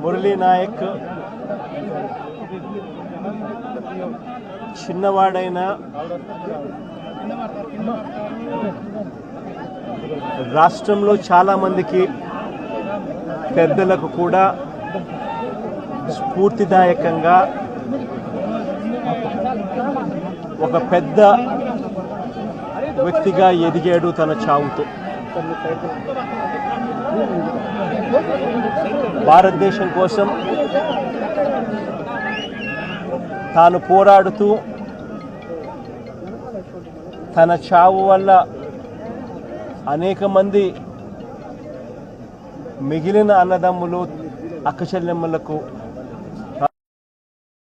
మురళీ నాయక్ చిన్నవాడైన రాష్ట్రంలో చాలామందికి పెద్దలకు కూడా స్ఫూర్తిదాయకంగా ఒక పెద్ద వ్యక్తిగా ఎదిగాడు తన చావుతో. భారతదేశం కోసం తాను పోరాడుతూ తన చావు వల్ల అనేక మంది మిగిలిన అన్నదమ్ములు అక్కచెల్లెమ్మలకు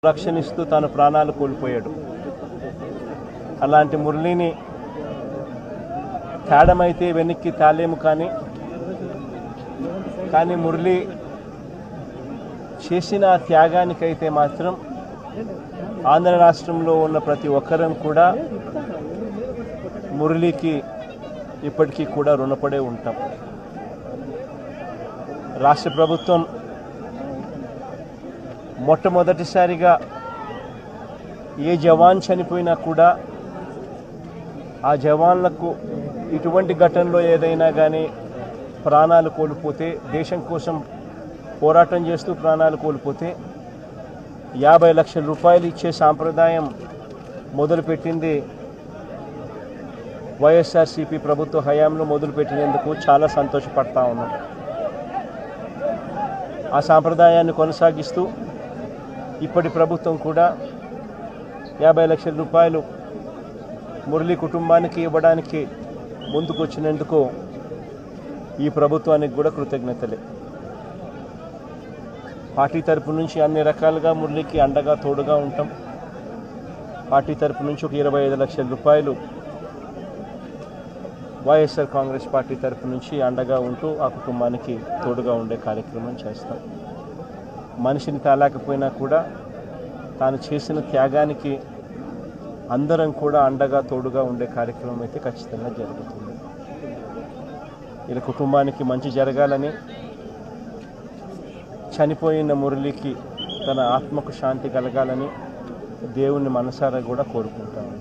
రక్షణిస్తూ తాను ప్రాణాలు కోల్పోయాడు. అలాంటి మురళిని తేడమైతే వెనక్కి తాలేము, కానీ మురళి చేసిన త్యాగానికైతే మాత్రం ఆంధ్ర రాష్ట్రంలో ఉన్న ప్రతి ఒక్కరం కూడా మురళికి ఇప్పటికీ కూడా రుణపడే ఉంటాం. రాష్ట్ర ప్రభుత్వం మొట్టమొదటిసారిగా ఏ జవాన్ చనిపోయినా కూడా ఆ జవాన్లకు ఇటువంటి ఘటనలో ఏదైనా కానీ ప్రాణాలు కోల్పోతే, దేశం కోసం పోరాటం చేస్తూ ప్రాణాలు కోల్పోతే 50 లక్షల రూపాయలు ఇచ్చే సాంప్రదాయం మొదలుపెట్టింది వైఎస్ఆర్సీపీ ప్రభుత్వ హయాంలో మొదలుపెట్టినందుకు చాలా సంతోషపడతా ఉన్నాం. ఆ సాంప్రదాయాన్ని కొనసాగిస్తూ ఇప్పటి ప్రభుత్వం కూడా 50 లక్షల రూపాయలు మురళి కుటుంబానికి ఇవ్వడానికి ముందుకొచ్చినందుకు ఈ ప్రభుత్వానికి కూడా కృతజ్ఞతలే. పార్టీ తరపు నుంచి అన్ని రకాలుగా మురళికి అండగా తోడుగా ఉంటాం. పార్టీ తరపు నుంచి ఒక 25 లక్షల రూపాయలు వైఎస్ఆర్ కాంగ్రెస్ పార్టీ తరపు నుంచి అండగా ఉంటూ ఆ కుటుంబానికి తోడుగా ఉండే కార్యక్రమం చేస్తాం. మనిషిని తాలేకపోయినా కూడా తాను చేసిన త్యాగానికి అందరం కూడా అండగా తోడుగా ఉండే కార్యక్రమం అయితే ఖచ్చితంగా జరుగుతుంది. ఇలా కుటుంబానికి మంచి జరగాలని, చనిపోయిన మురళికి తన ఆత్మకు శాంతి కలగాలని దేవుణ్ణి మనసారా కూడా కోరుకుంటాను.